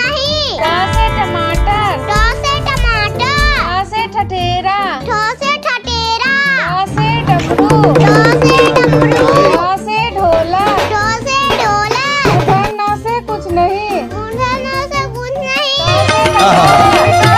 नहीं। ट से टमाटर। ट से टमाटर। ठ से ठठेरा। ठ से ठठेरा। ड से डमरू। ड से डमरू। ढ से ढोलक। ढ से ढोलक। न से कुछ नहीं। न से कुछ नहीं। थ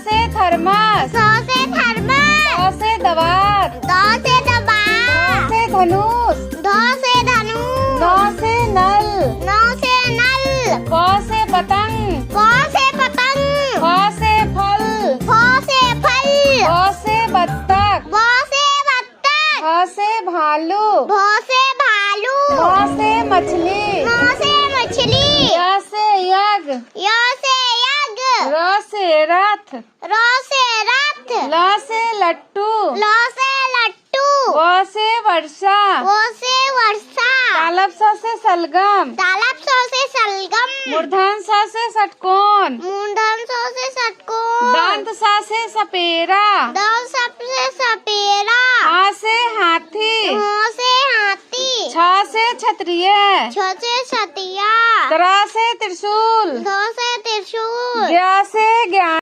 से थर्मस। थ से थर्मस। द से दवात। द से दबात। ध से धनुष। ध से धनुष। न से नल। न से नल। प से पतंग। प से पतंग। फ से फल। फ से फल। ब से बत्तख। ब से बत्तख। भ से भालू। भ से भालू। म से मछली। म से मछली। य से यज्ञ। य से यज्ञ। र से रथ। र से रथ। ल से लट्टू। ल से लट्टू। व से वर्षा। व से वर्षा। तालब स से सलगम। तालब स से सलगम। मूर्धन स से षटकोण। मूंधन स से षटकोण। दंत स से सपेरा। द सब से सपेरा। हा से हाथी। ह से हाथी। छ से क्षत्रिय। छ से छतिया। त्र से त्रिशूल। ध से त्रिशूल। ज्ञ से ज्ञान।